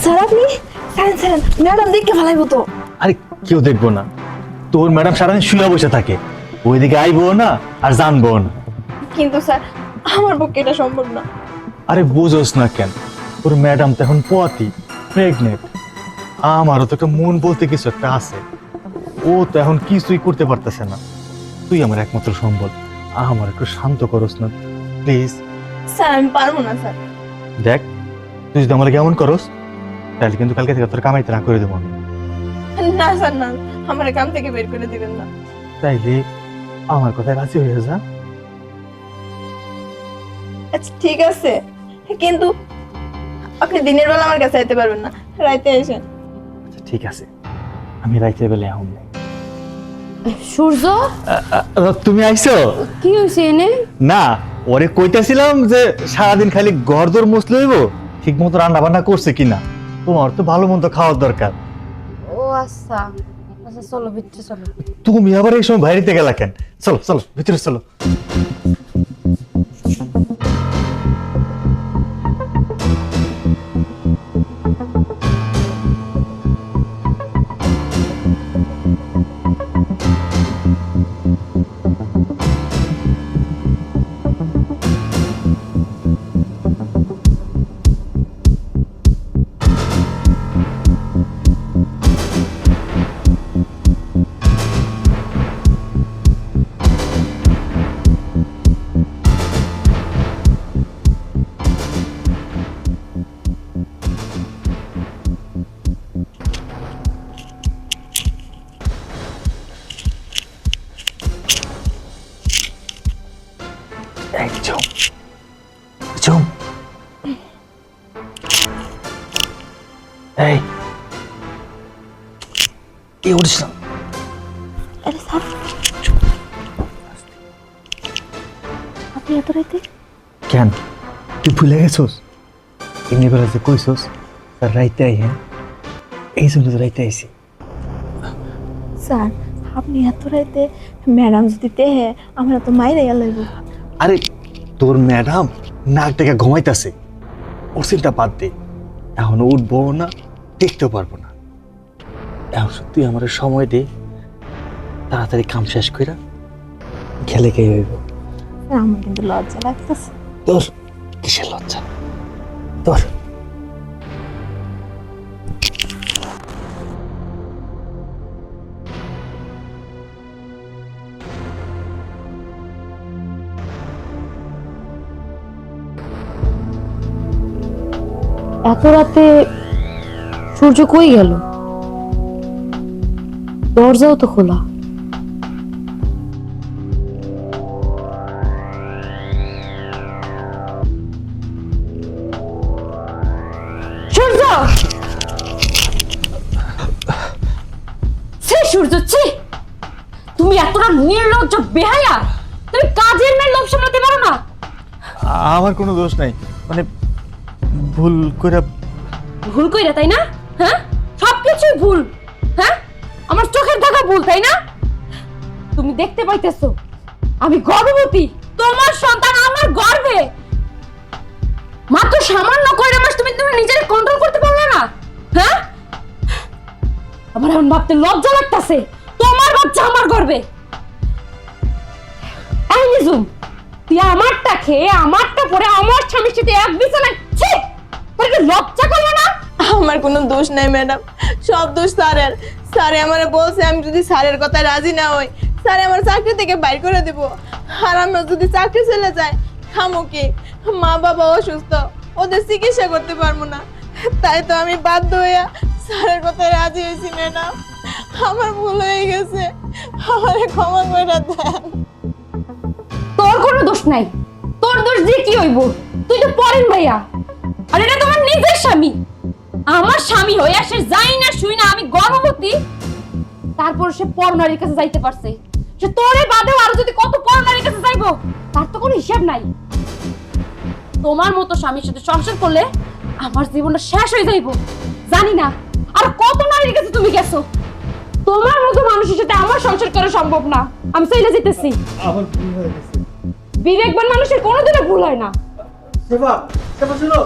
Sir আপনি sir madam দেখে ফেলাইবো তো। আরে কেউ দেখবো না, তোর ম্যাডাম সারাদিন শুয়ে বসে থাকে, ওইদিকে আইবো না আর জানবো না। কিন্তু স্যার আমার পক্ষে এটা সম্ভব না। আরে বুঝোস না কেন, তোর ম্যাডাম তো এখন পতি প্রেগনেন্ট, আমারও তো একটা মন বলতে কিছু একটা আছে, ও তো এখন কিছুই করতে পারতেছে না। তুই আমার একমাত্র সম্বল, আমার একটু শান্ত করস না প্লিজ। স্যার আমি পারবো না স্যার। দেখ, তুই যদি আমার কেমন করস তাহলে কিন্তু কালকে থেকে তোর কামাইতে না করে দেবো আমি। না স্যার না, আমার কাম থেকে বের করে দিবেন না। তাইলে আমার কথায় রাজি হয়ে যা। আচ্ছা ঠিক আছে, কিন্তু আপনি দিনের বেলা আমার কাছে আইতে পারবেন না, রাইতে এসেন। আচ্ছা ঠিক আছে, আমি রাইতে বেলে আহুম। সূর্য তুমি আইছো? কি হয়েছে এনে? না, ওরে কইতাছিলাম যে সারাদিন খালি ঘরদোর মুছলে হইব, ঠিক মতো রান্না বান্না করছে কিনা, তোমার তো ভালো মন্দ খাওয়ার দরকার। ও আচ্ছা আচ্ছা, চলো ভিতরে চলো। তুমি আবার এই সময় বাইরেতে গেলা কেন? চলো চলো ভিতরে চলো। এই ঝুম, ঝুম, এই কি উঠিস না? আরে স্যার আপনি এত রাইতে? কেন তুই ভুলে গেছোস? এমনি বেলা যে কইছোস তার রাইতে আই, হ্যাঁ এই জন্য তো রাইতে আইসি। স্যার আপনি এত রাইতে ম্যাডাম যদি দেহে আমরা তো মাইরে গেলাইব। আরে তোর ম্যাডাম নাক ডেকে ঘুমাইতেছে, ওর চিন্তা বাদ দে, এখন উঠবো না, দেখতেও পারবো না। এখন তুই আমার সময় দে, তাড়াতাড়ি কাম শেষ কইরা খেলে কে হইব। আমার কিন্তু লজ্জা লাগতেছে। তোর কিসের লজ্জা তোর? এত রাতে সূর্য কই গেল? দরজাও তো খোলা। সূর্য, ছি সূর্য ছি, তুমি এতটা নির্লজ্জ বেহায়া, তুমি কাজের মেয়ে লোভ সামলাতে পারো না? আমার কোনো দোষ নাই, মানে ভুল করে। ভুল কইরা তাই না? হ্যাঁ সবকিছুই ভুল। হ্যাঁ আমার চোখের দেখা ভুল তাই না? তুমি দেখতে পাইতেছো আমি গর্ভবতী, তোমার সন্তান আমার গর্ভে। মাত্র সামান্য কয়টা মাস তুমি তুমি নিজের কন্ট্রোল করতে পারলে না? হ্যাঁ আমার এখন ভাবতে লজ্জা লাগতাছে, তোমার বাচ্চা আমার গর্ভে। এই নিজুম, তুই আমারটা খেয়ে আমারটা পরে আমার স্বামীর সাথে এক বিছানায়, ছি তোর কি লজ্জা করলো না? আমার কোনো দোষ নাই ম্যাডাম, সব দোষ স্যারের। স্যারে আমারে বলছে আমি যদি স্যারের কথায় রাজি না হই স্যারে আমার চাকরি থেকে বাইর করে দিব। আর আমরা যদি চাকরি চলে যায় খামো কি? মা বাবা অসুস্থ, ওদের চিকিৎসা করতে পারবো না, তাই তো আমি বাধ্য হইয়া স্যারের কথায় রাজি হয়েছি ম্যাডাম। আমার ভুল হয়ে গেছে, আমারে ক্ষমা করে দেন। তোর কোনো দোষ নাই, তোর দোষ দিয়ে কি হইব? তুই তো পরেন ভাইয়া, আর এটা তোমার নিজের স্বামী। আমার স্বামী হইয়া সে যাই না শুই না আমি গর্ভবতী, তারপর সে পরনারীর কাছে যাইতে পারছে। সে তোরে বাদেও আরো যদি কত পরনারীর কাছে যাইবো তার তো কোনো হিসাব নাই। তোমার মতো স্বামীর সাথে সংসার করলে আমার জীবনটা শেষ হয়ে যাইবো। জানি না আর কত নারীর কাছে তুমি গেছো, তোমার মতো মানুষের সাথে আমার সংসার করা সম্ভব না। আমি চলে যেতেছি। আমার ভুল হয়ে গেছে। বিবেকবান মানুষের কোনোদিনও ভুল হয় না। সেবা, সেবা শুনো।